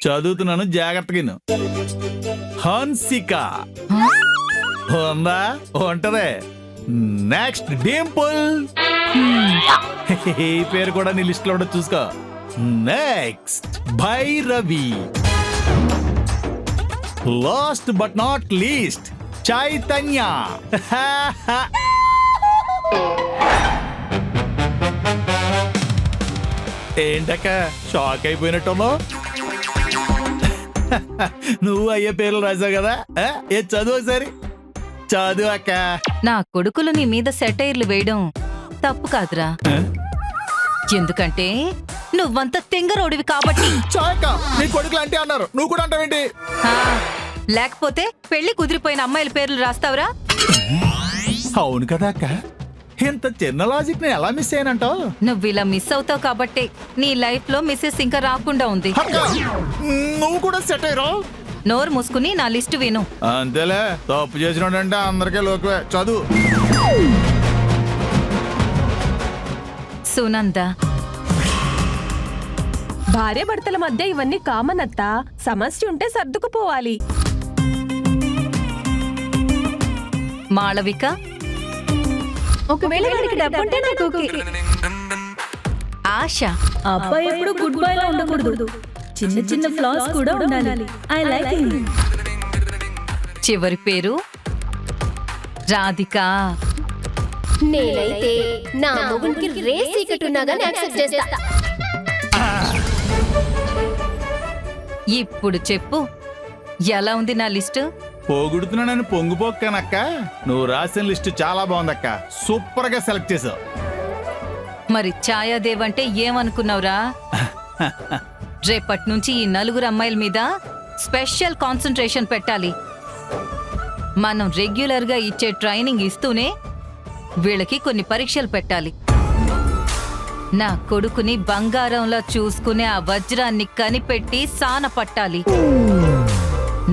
చదువుతున్నాను జాగ్రత్తగా. హన్సిక ఉందా? ఉంటదే. నెక్స్ట్ డింపుల్. ఈ పేరు కూడా నీ లిస్ట్ లో ఉండదు, చూసుకో. Next Bhairavi. Last but not least Chaitanya. ఏంటక్క షాక్ అయిపోయినట్టున్నావు? నువ్వు అయ్యే పేర్లు రాసావు కదా, ఏ చదువు ఒకసారి చదువు అక్క. నా కొడుకులు నీ మీద సెటైర్లు వేయడం తప్పు కాదురా, ఎందుకంటే నువ్వంత తెంగరోడివి కాబట్టి. చాక నీ కొడుకులు అంటే అన్నారు, నువ్వు కూడా అంటావేంటి? లేకపోతే పెళ్లి కుదిరిపోయిన అమ్మాయిల పేర్లు రాస్తావురా? అవును కదా అక్క, ఇంత చిన్న లాజిక్ నేను ఎలా మిస్ అయ్యానంటావు? నువ్వు ఇలా మిస్ అవుతావు కాబట్టి నీ లైఫ్ లో మిస్సెస్ ఇంకా రాకుండా ఉంది. నువ్వు కూడా సెట్ అయ్యారు. నోరు మూసుకుని నా లిస్టు విను. అంతేలే, తప్పు చేసినాడంటే అందరికీ లోకువే. చదువు. సునంద. భార్య భర్తల మధ్య ఇవన్నీ కామన్ అత్త, సమస్య ఉంటే సర్దుకుపోవాలి. మాళవిక. ఒకవేళ వాడికి డబ్బుంటే నాకు ఓకే. ఆశ. అబ్బాయి ఎప్పుడు గుడ్ బై లా ఉండకూడదు, చిన్న చిన్న ఫ్లాస్ కూడా ఉండాలి. I like him. చివరి పేరు రాధిక. నేనైతే నా మొగునికి రేస్ సీక్రెట్ ఉన్నా గానీ యాక్సెప్ట్ చేస్తా. ఇప్పుడు చెప్పు, ఎలా ఉంది నా లిస్టు? పోగొడుతున్నానని పొంగిపోక్కనక్క, నువ్వు రాసిన లిస్టు చాలా బాగుందక్క, సూపర్ గా సెలెక్ట్ చేసావు. మరి ఛాయాదేవ్ అంటే ఏమనుకున్నావురా? రేపటి నుంచి ఈ నలుగురు అమ్మాయిల మీద స్పెషల్ కాన్సంట్రేషన్ పెట్టాలి. మనం రెగ్యులర్ గా ఇచ్చే ట్రైనింగ్ ఇస్తూనే వీళ్ళకి కొన్ని పరీక్షలు పెట్టాలి. నా కొడుకుని బంగారంలా చూసుకునే ఆ వజ్రాన్ని కనిపెట్టి సాన పట్టాలి.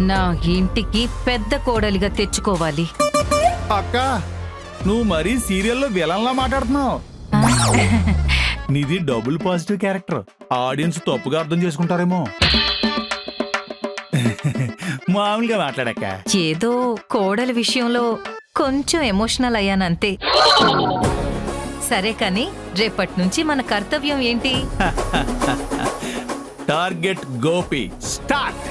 నా ఇంటికి పెద్ద కోడలిగా తెచ్చుకోవాలి. అక్క, నువ్వు మరీ సీరియల్లో విలన్లా మాట్లాడుతున్నావు. నీది డబుల్ పాజిటివ్ క్యారెక్టర్, ఆడియన్స్ తప్పుగా అర్థం చేసుకుంటారేమో. మామూలుగా మాట్లాడక్క. ఏదో కోడలి విషయంలో కొంచెం ఎమోషనల్ అయ్యానంతే. సరే కాని రేపటి నుంచి మన కర్తవ్యం ఏంటి? టార్గెట్ గోపి. స్టార్ట్.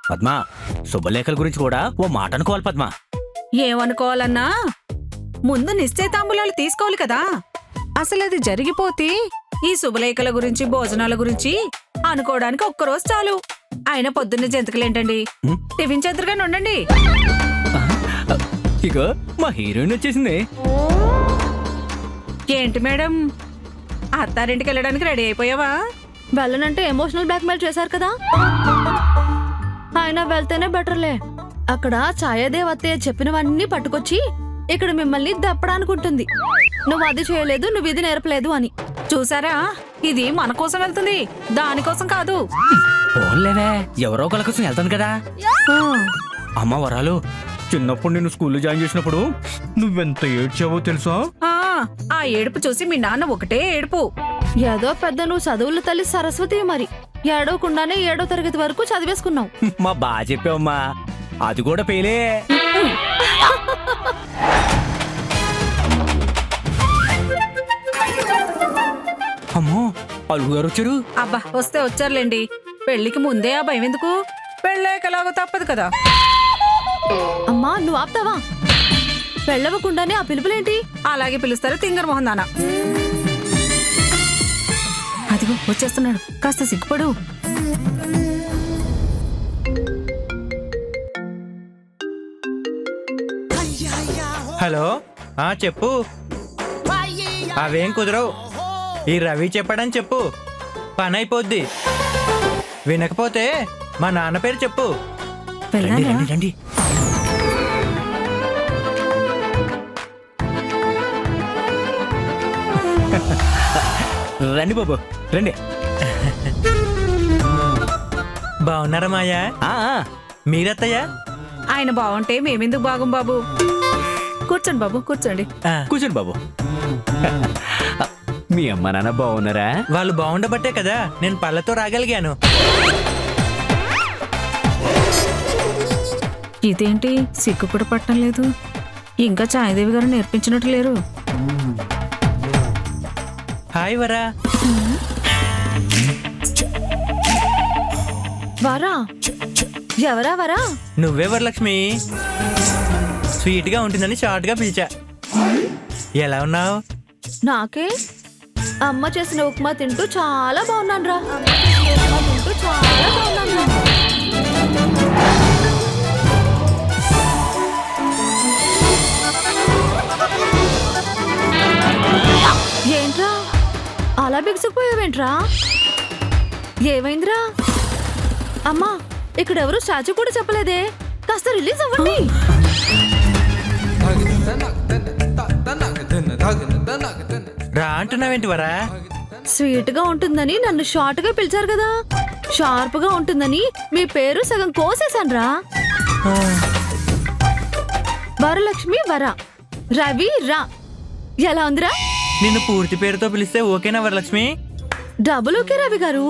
పద్మా, శుభలేఖల గురించి కూడా ఓ మాట అనుకోవాలి పద్మా. ఏమనుకోవాలన్నా ముందు నిశ్చయితాంబులాలు తీసుకోవాలి కదా. అసలు అది జరిగిపోతే ఈ శుభలేఖల గురించి భోజనాల గురించి అనుకోవడానికి ఒక్కరోజు చాలు. ఆయన పొద్దున్న జంతికలేంటండి, టిఫిన్ చేద్దరుగానే ఉండండి. ఇక మా హీరోయిన్ వచ్చేసింది. ఏంటి మేడం, అత్తారింటికి వెళ్ళడానికి రెడీ అయిపోయావా? వెళ్ళనంటే ఎమోషనల్ బ్లాక్మెయిల్ చేశారు కదా, ఆయన వెళ్తేనే బెటర్లే. అక్కడ ఛాయాదేవ్ అత్తయ్య చెప్పినవన్నీ పట్టుకొచ్చి ఇక్కడ మిమ్మల్ని దప్పడానుకుంటుంది. నువ్వు అది చేయలేదు, నువ్వు ఇది నేర్పలేదు అని. చూసారా, ఇది మన కోసం వెళ్తుంది, దానికోసం కాదు. పోన్లేవే, ఎవరో ఒకళ్ళ కోసం వెళ్తాను కదా. అమ్మ వరాలు, చిన్నప్పుడు నేను స్కూల్లో జాయిన్ చేసినప్పుడు నువ్వెంత ఏడ్చావో తెలుసా? ఆ ఏడుపు చూసి మీ నాన్న ఒకటే ఏడుపు. ఏదో పెద్ద నువ్వు చదువుల తల్లి సరస్వతి, మరి ఏడవకుండానే 7వ తరగతి వరకు చదివేసుకున్నావు. మా బా చెప్పావమ్మా, అది కూడా పేలే. అమ్మో, అలుగు గారు వచ్చారు. అబ్బా, వస్తే వచ్చారులేండి. పెళ్లికి ముందే ఆ భయం ఎందుకు? పెళ్ళేకలాగో తప్పదు కదా. అమ్మా, నువ్వు ఆపుతావా? పెళ్ళవకుండానే ఆ పిలుపులేంటి? అలాగే పిలుస్తారు తింగర్ మోహన్ దానా. అదిగో వచ్చేస్తున్నాడు, కాస్త సిగ్గుపడు. హలో, చెప్పు. అవేం కుదరవు, ఈ రవి చెప్పాడని చెప్పు, పని అయిపోద్ది. వినకపోతే మా నాన్న పేరు చెప్పు. రండి రండి రండి. రండి బాబు రండి. బాగున్నారా మాయా? మీరత్తయ్యా? ఆయన బాగుంటే మేమెందుకు బాగుం బాబు. కూర్చోండి బాబు, కూర్చోండి. కూర్చోండి బాబు. మీ అమ్మ నాన్న బాగున్నారా? వాళ్ళు బాగుండబట్టే కదా నేను పళ్ళతో రాగలిగాను. ఇదేంటి సిగ్గు కూడా పట్టడం లేదు. ఇంకా ఛాయదేవి గారు నేర్పించినట్టు లేరు. హాయ్ వరా. వరా ఎవరా వరా? నువ్వే వరలక్ష్మి. స్వీట్ గా ఉంటుందని షార్ట్ గా పిలిచా. ఎలా ఉన్నావు? నాకే అమ్మ చేసిన ఉప్మా తింటూ చాలా బాగున్నాను రా. ఏంట్రా అలా బిగుసుకుపోయావేంట్రా? ఏమైందిరా? అమ్మా ఇక్కడ ఎవరు స్టాచ్యూ కూడా చెప్పలేదే, కాస్త రిలీజ్ అవ్వండి. రా అంటున్నావేంటి వరా? స్వీట్ గా ఉంటుందని నన్ను షార్ట్ గా పిలిచారు కదా, షార్ప్ గా ఉంటుందని మీ పేరు సగం కోసేశాను రా. వరలక్ష్మి వర, రవి రా. ఎలా ఉందిరా? నిన్ను పూర్తి పేరుతో పిలిస్తే ఓకేనా వరలక్ష్మి? డబుల్ ఓకే రవి గారు.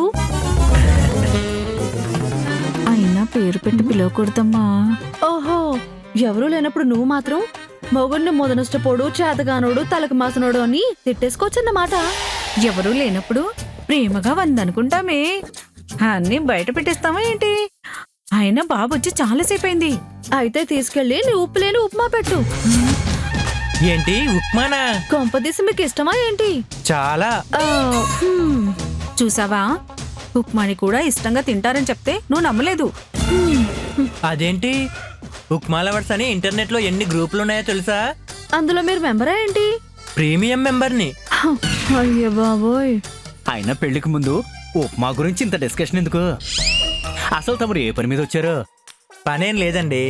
అయినా పేరు పెట్టి పిలవకూడదమ్మా. ఓహో, ఎవరూ లేనప్పుడు నువ్వు మాత్రం మొగుడిని మొదనష్టపోడు, చేతగానోడు, తలకు మాసనోడు అని తిట్టేసుకోవచ్చన్నమాట. ఎవరూ లేనప్పుడు ప్రేమగా వందనుకుంటామే, అన్నీ బయట పెట్టేస్తామా ఏంటి? అయినా బాబు వచ్చి చాలాసేపు అయింది. అయితే తీసుకెళ్లి నీ ఉప్పు లేని ఉప్మా పెట్టు. ఏంటి ఉప్మానా? కొంపదీసి మీకు ఇష్టమా ఏంటి? చాలా. ఆ, హ్మ్. చూసావా, ఉప్మాని కూడా ఇష్టంగా తింటారని చెప్తే నువ్వు నమ్మలేదు. అదేంటి ఉప్మా లవర్స్ అని ఇంటర్నెట్ లో ఎన్ని గ్రూపులు ఉన్నాయో తెలుసా? అందులో మీరు మెంబరా ఏంటి? ప్రీమియం మెంబర్ని. అయ్యో బాబోయ్. ఆయన పెళ్లికి ముందు ఉప్మా గురించి ఇంత డిస్కషన్ ఎందుకు? అసలు తమరు ఏ పని మీద వచ్చారు? పనేం లేదండి,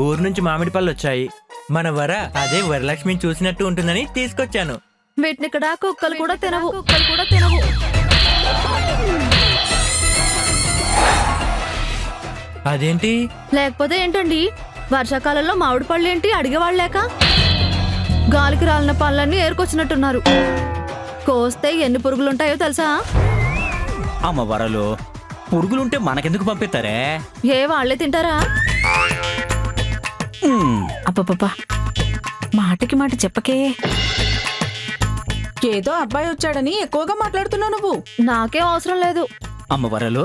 ఊరు నుంచి మామిడి పళ్ళు వచ్చాయి. మన వర అదే వరలక్ష్మిని చూసినట్టు ఉంటుందని తీసుకొచ్చాను. వీటిని ఇక్కడ కుక్కలు కూడా తినవు. అదేంటి? లేకపోతే ఏంటండి, వర్షాకాలంలో మామిడి పళ్ళు ఏంటి అడిగేవాళ్ళు లేక? గాలికి రాలిన పళ్ళన్నీ ఏరుకొచ్చినట్టున్నారు. కోస్తే ఎన్ని పురుగులుంటాయో తెలుసా? అమ్మ వరలు, పురుగులుంటే మనకెందుకు పంపిస్తారే? ఏ వాళ్ళే తింటారా? అబ్బబ్బబ్బా, మాటకి మాట చెప్పకే. ఏదో అబ్బాయి వచ్చాడని ఎక్కువగా మాట్లాడుతున్నావు నువ్వు. నాకేం అవసరం లేదు. అమ్మ వరలు,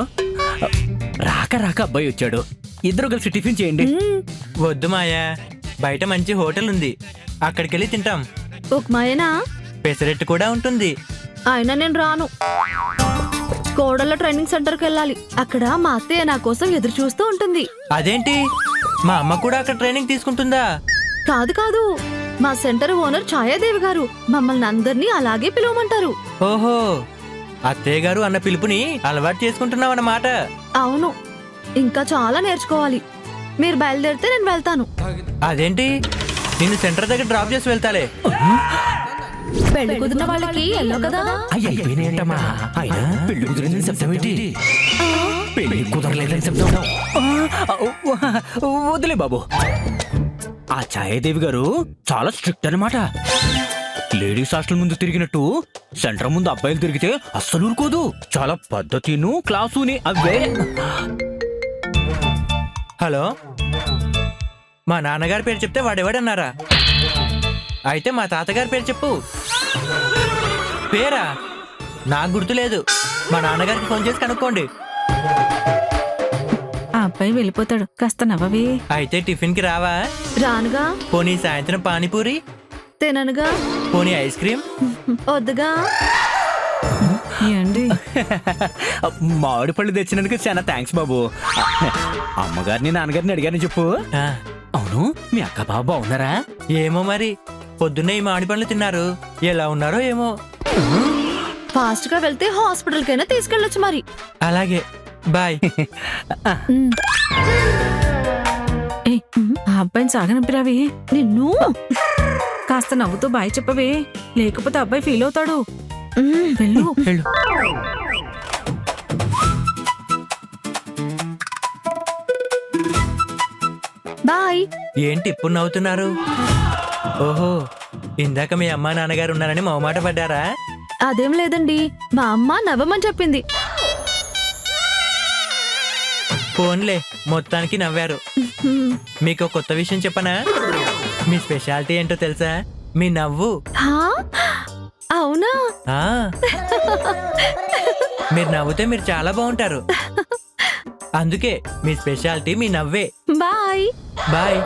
రాక రాక అబ్బాయి వచ్చాడు, ఇద్దరు కలిసి టిఫిన్ చేయండి. వద్దు మాయా, బయట మంచి హోటల్ ఉంది, అక్కడికెళ్ళి తింటాం. ఉప్మాయేనా? పెసరెట్టు కూడా ఉంటుంది. అయినా నేను రాను. కోడళ్ళ ట్రైనింగ్ సెంటర్కి వెళ్ళాలి. అక్కడ మా అత్తయ్య నా కోసం ఎదురు చూస్తూ ఉంటుంది. అదేంటి, మా అమ్మ కూడా అక్కడ ట్రైనింగ్ తీసుకుంటుందా? కాదు కాదు, మా సెంటర్ ఓనర్ ఛాయాదేవి గారు మమ్మల్ని అందరినీ అలాగే పిలవమంటారు. ఓహో, అత్తయ్య గారు అన్న పిలుపుని అలవాటు చేసుకుంటున్నావు అన్నమాట. అవును, ఇంకా చాలా నేర్చుకోవాలి. మీరు బయలుదేరితే నేను వెళ్తాను. అదేంటి, నిన్ను సెంటర్ దగ్గర డ్రాప్ చేసి వెళ్తాలే. పెళ్లి కుదిరిన వాళ్ళకి ఎల్లో కదా. అయిపోయినాయంటమ్మా. ఆయన పెళ్లి కుదిరిందని శబ్దం ఏంటి? పెళ్లి కుదరలేదని శబ్దం. వదిలే బాబు, ఆ ఛాయాదేవి గారు చాలా స్ట్రిక్ట్ అన్నమాట. లేడీస్ హాస్టల్ ముందు తిరిగినట్టు సెంటర్ ముందు అబ్బాయిలు తిరిగితే అస్సలు ఊరుకోదు. చాలా పద్ధతిను క్లాసుని అవే. హలో, మా నాన్నగారి పేరు చెప్తే వాడెవడన్నారా? అయితే మా తాతగారి పేరు చెప్పు. పేరా? నాకు గుర్తులేదు, మా నాన్నగారికి ఫోన్ చేసి కనుక్కోండి. ఆ అబ్బాయి వెళ్ళిపోతాడు, కాస్త నవ్వవి. అయితే టిఫిన్ కి రావా? రానుగా. పోనీ సాయంత్రం పానీపూరి? తిననుగా. పోనీ ఐస్ క్రీమ్? వద్దుగా. ఏండి, మామిడి పళ్ళు తెచ్చినందుకు చాలా థ్యాంక్స్ బాబు. అమ్మగారిని నాన్నగారిని అడిగారని చెప్పు. ఆ, అవును, మీ అక్క బాబు బాగున్నారా? ఏమో మరి, పొద్దున్నే ఈ మామిడి పండ్లు తిన్నారు, ఎలా ఉన్నారో ఏమో. ఫాస్ట్ గా వెళ్తే హాస్పిటల్ కైనా తీసుకెళ్ళొచ్చు మరి. అలాగే, బాయ్. ఏయ్, ఆ అబ్బాయిని సాగనంపిరావి. నిన్ను. కాస్త నవ్వుతూ బాయ్ చెప్పవే, లేకపోతే అబ్బాయి ఫీల్ అవుతాడు. వెళ్ళు. వెళ్ళు. బాయ్. ఏంటి ఇప్పుడు నవ్వుతున్నారు? ఓహో, ఇందాక మీ అమ్మా నాన్నగారు ఉన్నారని మొహమాట పడ్డారా? అదేం లేదండి, మా అమ్మ నవ్వమని చెప్పింది. ఫోన్లే, మొత్తానికి నవ్వారు. మీకు కొత్త విషయం చెప్పనా? మీ స్పెషాలిటీ ఏంటో తెలుసా? మీ నవ్వు. హా? అవునా? ఆ మీరు నవ్వుతే మీరు చాలా బాగుంటారు. అందుకే మీ స్పెషాలిటీ మీ నవ్వే. Bye. Bye.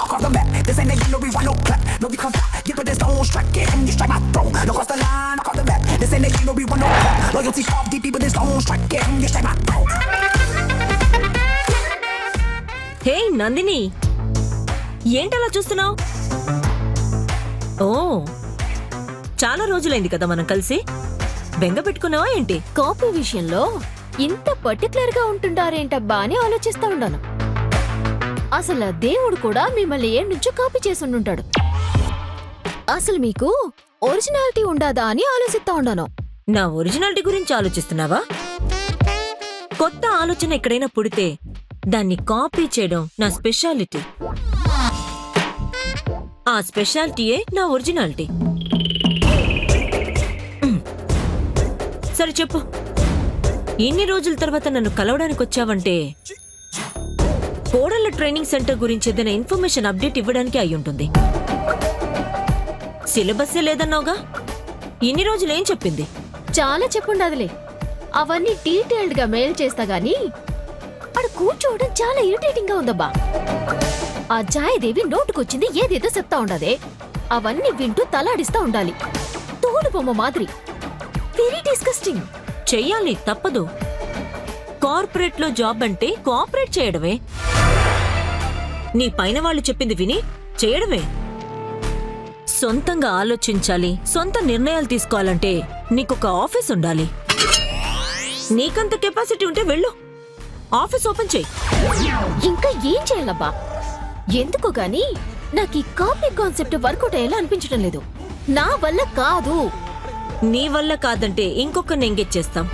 Across the map, this ain't a no rewind, no clap. No we come back, get with this stone strike it and you strike my throne. Across the line, across the map, this ain't a no rewind, no clap. Loyalty off deep with this stone strike it and you strike my throne. హే నందిని, ఏంటలా చూస్తున్నావు? ఓ, చాలా రోజులైంది కదా మనం కలిసి. బెంగ పెట్టుకున్నావా ఏంటి? కాపీ విషయంలో ఇంత పర్టికులర్ గా ఉంటుంటారేంటబ్బా అని ఆలోచిస్తా ఉన్నాను. అసలు దేవుడు కూడా మిమ్మల్ని ఏ నుంచో కాపీ చేసి ఉండుంటాడు. అసలు మీకు ఒరిజినాలిటీ ఉండదా అని ఆలోచిస్తా ఉన్నాను. నా ఒరిజినాలిటీ గురించి ఆలోచిస్తున్నావా? కొత్త ఆలోచన ఎక్కడైనా పుడితే దాన్ని కాపీ చేయడం నా స్పెషాలిటీ. ఆ స్పెషాలిటీయే నా ఒరిజినాలిటీ. సరే చెప్పు, ఇన్ని రోజుల తర్వాత నన్ను కలవడానికి వచ్చావంటే కోడళ్ళ ట్రైనింగ్ సెంటర్ గురించి ఏదైనా ఇన్ఫర్మేషన్ అప్డేట్ ఇవ్వడానికి అయి ఉంటుంది. సిలబస్సే లేదన్నావుగా, ఇన్ని రోజులు ఏం చెప్పింది? చాలా చెప్పుండదులే, అవన్నీ డీటెయిల్డ్ గా మెయిల్ చేస్తా గానీ అక్కడ కూర్చోవడం చాలా ఇరిటేటింగ్ గా ఉందబ్బా. ఆ జాయదేవి నోటుకొచ్చింది ఏదేదో చెప్తా ఉండదే, అవన్నీ వింటూ తలాడిస్తా ఉండాలి. తోలు బొమ్మ మాదిరి. Very disgusting. చెయ్యాలి, తప్పదు. కార్పొరేట్ లో జాబ్ అంటే కోఆపరేట్ చేయడమే. నీ పైన వాళ్ళు చెప్పింది విని చేయడమే. సొంతంగా ఆలోచించాలి, సొంత నిర్ణయాలు తీసుకోవాలంటే నీకొక ఆఫీస్ ఉండాలి. నీకంత కెపాసిటీ ఉంటే వెళ్ళు, ఆఫీస్ ఓపెన్ చేయి. ఇంకా ఏం చేయాలబ్బా? ఎందుకో గాని నాకు ఈ కాపీ కాన్సెప్ట్ వర్కౌట్ అయ్యేలా అనిపించడం లేదు. నా వల్ల కాదు. నీ వల్ల కాదంటే ఇంకొకరిని ఎంగేజ్ చేస్తాం.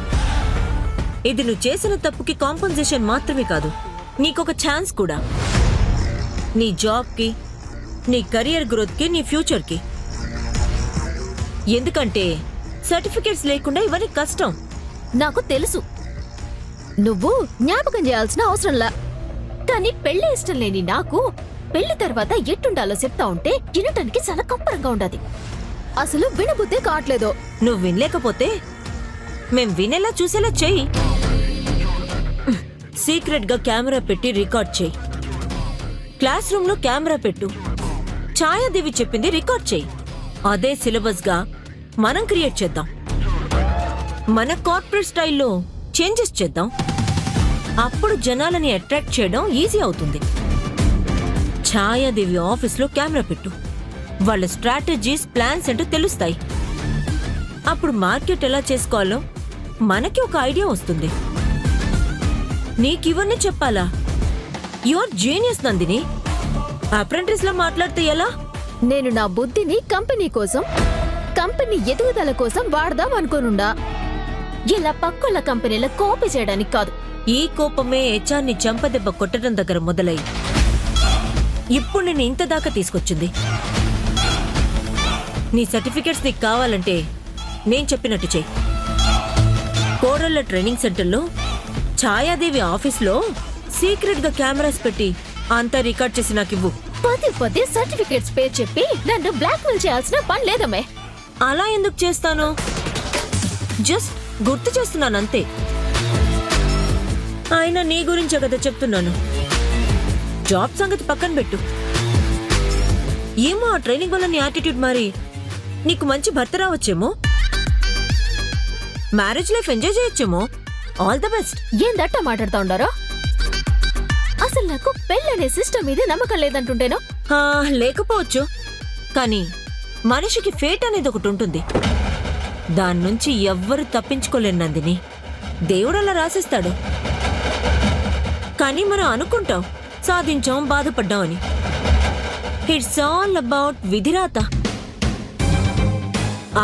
ఇది నువ్వు చేసిన తప్పుకి కాంపన్సేషన్ మాత్రమే కాదు, నీకొక ఛాన్స్ కూడా. నీ జాబ్కి, నీ కెరియర్ గ్రోత్కి, నీ ఫ్యూచర్కి. ఎందుకంటే సర్టిఫికేట్స్ లేకుండా ఇవన్నీ కష్టం. నాకు తెలుసు, నువ్వు జ్ఞాపకం చేయాల్సిన అవసరంలా. కానీ పెళ్లి ఇష్టం లేని నాకు పెళ్లి తర్వాత ఎట్టుండాలో చెప్తా ఉంటే వినటానికి చాలా కంపరంగా ఉండదు. అసలు వినబుద్ధే కావట్లేదో. నువ్వు వినలేకపోతే మేం వినేలా చూసేలా చెయ్యి. సీక్రెట్ గా కెమెరా పెట్టి రికార్డ్ చెయ్యి. క్లాస్ రూమ్ లో కెమెరా పెట్టు. ఛాయాదేవి చెప్పింది రికార్డ్ చెయ్యి. అదే సిలబస్ గా మనం క్రియేట్ చేద్దాం. మన కార్పొరేట్ స్టైల్లో చేంజెస్ చేద్దాం. అప్పుడు జనాలని అట్రాక్ట్ చేయడం ఈజీ అవుతుంది. ఛాయాదేవి ఆఫీస్లో కెమెరా పెట్టు. వాళ్ళ స్ట్రాటజీస్, ప్లాన్స్ ఏంటో తెలుస్తాయి. అప్పుడు మార్కెట్ ఎలా చేసుకోవాలో మనకి ఒక ఐడియా వస్తుంది. నీకివన్నీ చెప్పాలా? Your genius Nandini. అప్రెంటిస్ లా మాట్లాడితే ఎలా? నేను నా బుద్ధిని కంపెనీ కోసం, కంపెనీ ఎదుగుదల కోసం వాడదాం అనుకోనుండా. ఇలా పక్కల కంపెనీల కాపీ చేయడానికి కాదు. ఈ కోపమే హెచ్ఆర్ని చెంపదెబ్బ కొట్టడం దగ్గర మొదలై ఇప్పుడు నేను ఇంత దాకా తీసుకొచ్చింది. నీ సర్టిఫికెట్స్ నీకు కావాలంటే నేను చెప్పినట్టు చెయ్యి. కోడళ్ళ ట్రైనింగ్ సెంటర్లో ఛాయాదేవి ఆఫీస్లో సీక్రెట్ గా కెమెరాస్ పెట్టి అంతా రికార్డ్ చేసి నాకు ఇవ్వు. పదే పదే సర్టిఫికేట్స్ పేరు చెప్పి నన్ను బ్లాక్మెయిల్ చేయాల్సిన పని లేదమ్మే. అలా ఎందుకు చేస్తాను? జస్ట్ గుర్తు చేస్తున్నాను అంతే. ఆయన నీ గురించే కదా చెప్తున్నాను. జాబ్ సంగతి పక్కన పెట్టు. ఏమో ఆ ట్రైనింగ్ వల్ల నీ యాటిట్యూడ్ మారి నీకు మంచి భర్త రావచ్చేమో, మ్యారేజ్ లైఫ్ ఎంజాయ్ చేయొచ్చేమో. All the best. ఏందట్టా మాట్లాడుతా ఉండారో? అసలు నాకు పెళ్ళనే సిస్టమ్ మీద నమ్మకం లేదంటుంటేనో. లేకపోవచ్చు, కానీ మనిషికి ఫేట్ అనేది ఒకటి ఉంటుంది. దాని నుంచి ఎవ్వరు తప్పించుకోలేరు నందిని. దేవుడు అలా రాసిస్తాడు. కానీ మనం అనుకుంటాం సాధించాం, బాధపడ్డాం అని. ఇట్స్ ఆల్ అబౌట్ విధిరాత.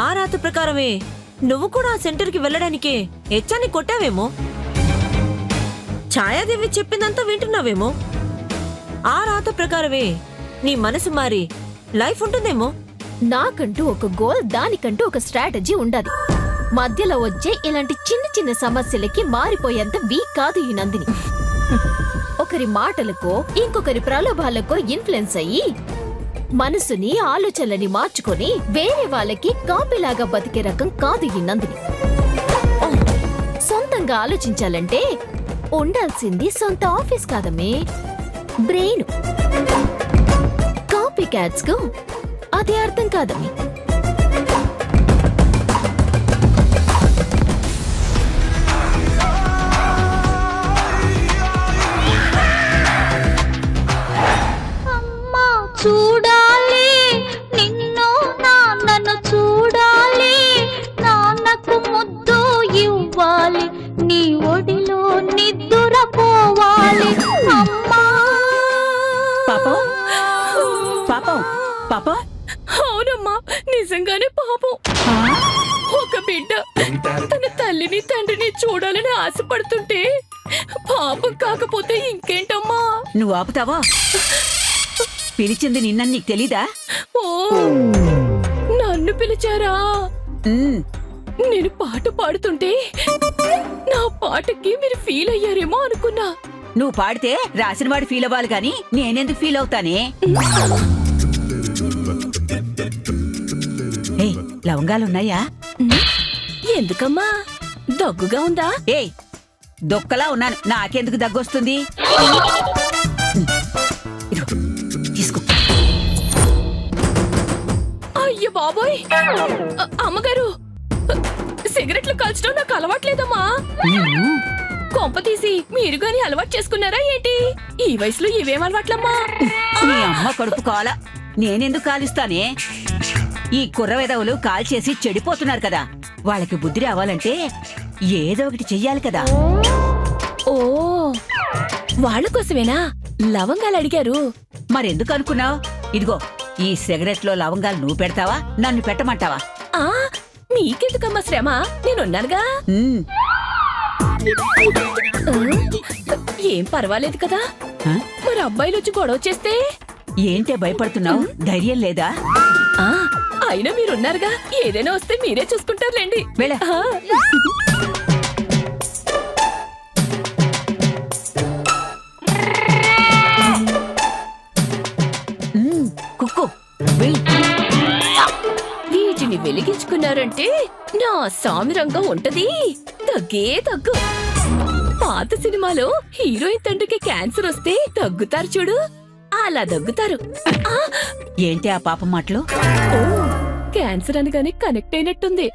ఆ రాత ప్రకారమే నువ్వు కూడా ఆ సెంటర్కి వెళ్ళడానికి హెచ్చాన్ని కొట్టావేమో. ఛాయాదేవి చెప్పిందంతా వింటున్నావేమో. ఆ రాత ప్రకారమే నీ మనసు మారి లైఫ్ ఉంటుందేమో. నాకంటూ ఒక గోల్, దానికంటూ ఒక స్ట్రాటజీ ఉండాలి. మధ్యలో వచ్చే ఇలాంటి చిన్న చిన్న సమస్యలకి మారిపోయేంత వీక్ కాదు ఈ నందిని. ఒకరి మాటలకో ఇంకొకరి ప్రలోభాలకో ఇన్ఫ్లుయెన్స్ అయ్యి మనసుని ఆలోచనలని మార్చుకొని వేరే వాళ్ళకి కాపీలాగా బతికే రకం కాదు ఈ నందిని. సొంతంగా ఆలోచించాలంటే ఉండాల్సింది సొంత ఆఫీస్ కాదమ్మే, బ్రెయిన్. కాపీ క్యాట్స్ కు అదే అర్థం కాదమ్మే. చూడాలి నిన్ను నాన్నను చూడాలి, నాన్నకు ముద్దు ఇవ్వాలి, నీ ఒడిలో నిద్దురపోవాలి. అమ్మా పాపం పాపం పాపం. అవునమ్మా, నిజంగానే పాపం. ఒక బిడ్డ తన తల్లిని తండ్రిని చూడాలని ఆశపడుతుంటే పాపం కాకపోతే ఇంకేంటమ్మా? నువ్వు ఆపుతావా? పిలిచింది నిన్న నీకు తెలీదా? ఓ, నన్ను పిలిచారా? నేను పాట పాడుతుంటే నా పాటకి మీరు ఫీల్ అయ్యారేమో అనుకున్నా. నువ్వు పాడితే రాసినవాడు ఫీల్ అవ్వాలి గాని నేనెందుకు ఫీల్ అవుతానే? ఏయ్, లవంగాలున్నాయా? ఎందుకమ్మా, దగ్గుగా ఉందా? ఏయ్, దొక్కలా ఉన్నాను, నాకెందుకు దగ్గొస్తుంది? ఇదిగో, తీసుకో. అయ్య బాబోయ్, అమ్మగారు, సిగరెట్లు కాల్చడం నాకు అలవాట్లేదమ్మా. కొంప తీసి మీరు గాని అలవాటు చేసుకున్నారా ఏంటి? ఈ వయసులో ఇవేం అలవాట్లమ్మా? నీ అమ్మ కడుపు కాల, నేనెందుకు కాలుస్తానే? ఈ కుర్రవేదవులు కాల్చేసి చెడిపోతున్నారు కదా, వాళ్ళకి బుద్ధి రావాలంటే ఏదో ఒకటి చెయ్యాలి కదా. ఓ, వాళ్ళ కోసమేనా లవంగాలు అడిగారు? మరెందుకు అనుకున్నావు? ఇదిగో, ఈ సిగరెట్ లో లవంగాలు నువ్వు పెడతావా, నన్ను పెట్టమంటావా? ఆ, మీకెందుకమ్మా శ్రమ, నేనున్నానుగా. ఏం పర్వాలేదు కదా. మరి అబ్బాయిలు వచ్చి గొడవ చేస్తే ఏంటే భయపడుతున్నావు? ధైర్యం లేదా? ఆ, అయినా మీరున్నారుగా, ఏదైనా వస్తే మీరే చూసుకుంటారులేండి. వెళ్ళ. ఆ. కుక్కు వెయ్. వీటిని వెలిగించుకున్నారంటే నా సామిరంగా ఉంటది. తగ్గే తగ్గు. పాత సినిమాలో హీరోయిన్ తండ్రికి క్యాన్సర్ వస్తే తగ్గుతారు చూడు, అలా దగ్గుతారు. ఆ, ఏంటి ఆ పాప మాటలు? ఓ, క్యాన్సర్ అనగానే కనెక్ట్ అయినట్టుంది.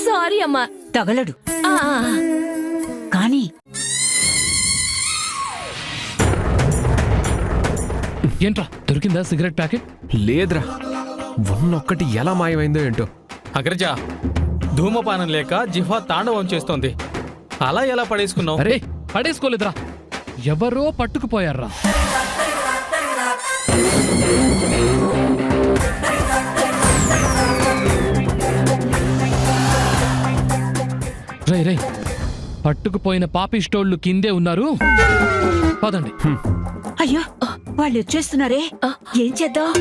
సారీ అమ్మా. తగలడు ఆ, కానీ ఏంట్రా దొరికిందా సిగరెట్ ప్యాకెట్? లేదురా, ఒక్కటి ఎలా మాయమైందో ఏంటో. అగ్రజ, ధూమపానం లేక జిహ్వా తాండవం చేస్తోంది. అలా ఎలా పడేసుకున్నావు? అరే పడేసుకోలేదురా, ఎవరో పట్టుకుపోయారా. రై రై, పట్టుకుపోయిన పాపిస్టోళ్లు కిందే ఉన్నారు, పదండి. అయ్యో, వాళ్ళు వచ్చేస్తున్నారే, ఏం చేద్దాం?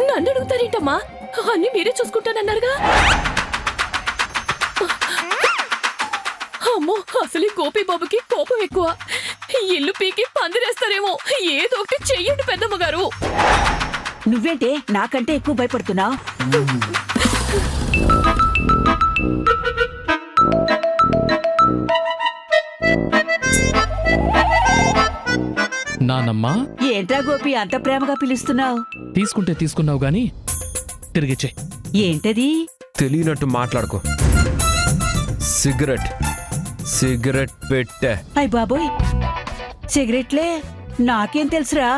నన్ను అడుగుతారేంటమ్మా, అన్ని మీరే చూసుకుంటానన్నారుగా. అమ్మో, అసలు ఈ గోపి బాబుకి కోపం ఎక్కువ. ఇల్లు పీకి పందిరేస్తారేమో. ఏదో ఒకటి చెయ్యండి పెద్దమ్మ గారు. నువ్వేంటే నాకంటే ఎక్కువ భయపడుతున్నావు? నానమ్మా, ఏంట్రా గోపి అంత ప్రేమగా పిలుస్తున్నావు? తీసుకుంటే తీసుకున్నావు గాని తిరిగిచ్చే. ఏంటది? తెలియనట్టు మాట్లాడుకో. సిగరెట్ సిగరెట్ పెట్టే. అయ్ బాబోయ్, సిగరెట్లే, నాకేం తెలుసురా?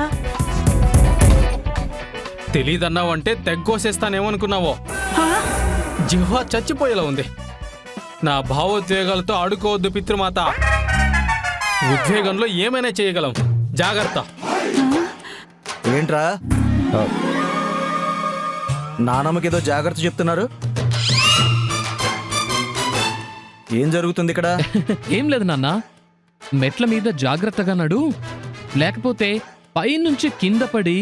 తెలీదన్నావంటే తెగ్గోసేస్తానేమనుకున్నావో. జిహ్వా చచ్చిపోయేలా ఉంది. నా భావోద్వేగాలతో ఆడుకోవద్దు పితృమాత. ఉద్వేగంలో ఏమైనా చేయగలం, జాగ్రత్త. ఏంట్రా నానమ్మకేదో జాగ్రత్త చెప్తున్నారు? ఏం జరుగుతుంది ఇక్కడ? ఏం లేదు నాన్న, మెట్ల మీద జాగ్రత్తగా నడు, లేకపోతే పైనుంచి కింద పడి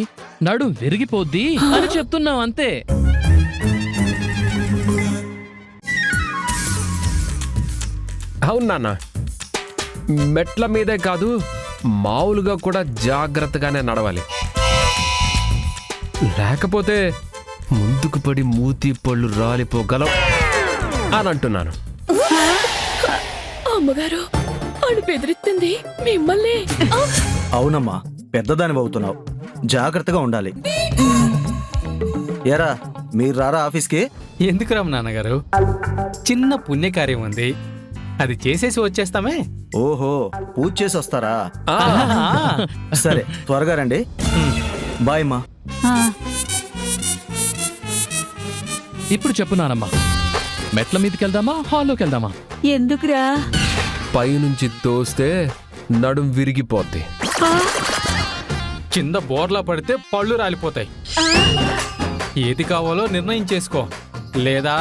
నడు విరిగిపోద్ది అని చెప్తున్నావు అంతే. అవును నాన్న, మెట్ల మీదే కాదు మామూలుగా కూడా జాగ్రత్తగానే నడవాలి, లేకపోతే ముందుకు పడి మూతి పళ్ళు రాలిపోగలవు అని అంటున్నాను. అమ్మగారు అడు బెదిరిస్తుంది మిమ్మల్ని. అవునమ్మా, పెద్దదాని అవుతున్నావు, జాగ్రత్తగా ఉండాలి. ఎరా మీరు రారా ఆఫీస్కి? ఎందుకు రామ్ నాన్నగారు, చిన్న పుణ్యకార్యం ఉంది, అది చేసేసి వచ్చేస్తామే. ఓహో, పూజ చేసి వస్తారా? సరే త్వరగా రండి. బాయ్ మా. ఇప్పుడు చెప్పు నానమ్మా, మెట్ల మీదకి వెళ్దామా హాల్లోకి వెళ్దామా? ఎందుకురా? పైనుంచి తోస్తే నడుం విరిగిపోద్ది. కింద బోర్లా పడితే పళ్ళు రాలిపోతాయి. ఏది కావాలో నిర్ణయం చేసుకో, లేదా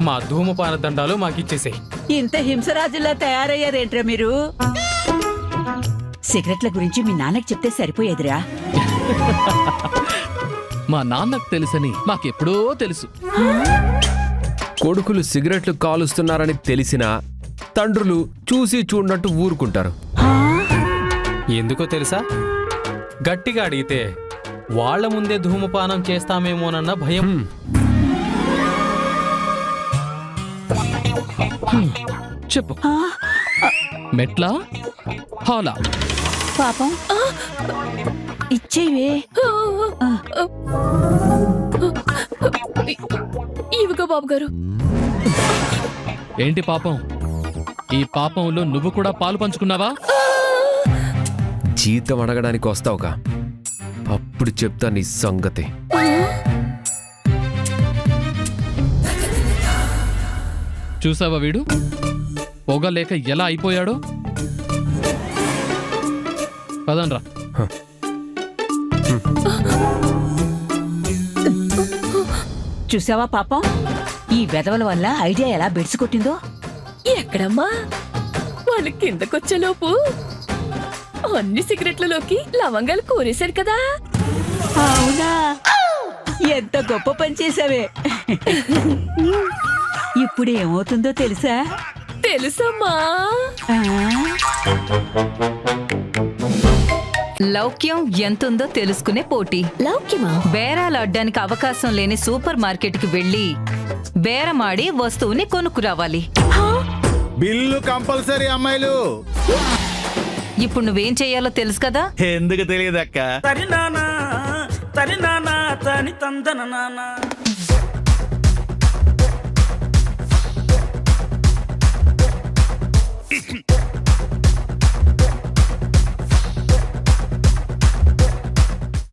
మా ధూమపాన దండాలు మాకిచ్చేసేయ్. ఇంత హింసరాజులా తయారయ్యారేంట్రా మీరు? సిగరెట్ల గురించి మీ నాన్నకి చెప్తే సరిపోయేదిరా. మా నాన్నకు తెలుసని మాకెప్పుడో తెలుసు. కొడుకులు సిగరెట్లు కాలుస్తున్నారని తెలిసినా తండ్రులు చూసి చూడనట్టు ఊరుకుంటారు. ఎందుకో తెలుసా? గట్టిగా అడిగితే వాళ్ళ ముందే ధూమపానం చేస్తామేమోనన్న భయం. చెప్పు, మెట్లా హాలా? పాపం ఇచ్చేవే. ఇవిగో బాబు గారు. ఏంటి పాపం? ఈ పాపంలో నువ్వు కూడా పాలు పంచుకున్నావా? జీతం అడగడానికి వస్తావుగా, అప్పుడు చెప్తా నీ సంగతి. చూసావా వీడు పొగ లేక ఎలా అయిపోయాడో? పదండ్రా. చూసావా పాపం, ఈ వెధవల వల్ల ఐడియా ఎలా బెడిసికొట్టిందో. ఎక్కడమ్మా, వాళ్ళు కిందకొచ్చేలోపు అన్ని సిగరెట్లలోకి లవంగాలు కోరేశారు కదా. అవునా? ఎంత గొప్ప పని చేసావే. ఇప్పుడు ఏమవుతుందో తెలుసా? తెలుసమ్మా. లౌక్యం ఎంతుందో తెలుసుకునే పోటీ. లౌక్యమా? బేరాలు ఆడడానికి అవకాశం లేని సూపర్ మార్కెట్ కి వెళ్లి బేరమాడి వస్తువుని కొనుక్కురావాలి. బిల్లు కంపల్సరీ అమ్మాయిలు. ఇప్పుడు నువ్వేం చెయ్యాలో తెలుసు కదా? ఎందుకు తెలియదక్క? తరి నానా తని తందన నానా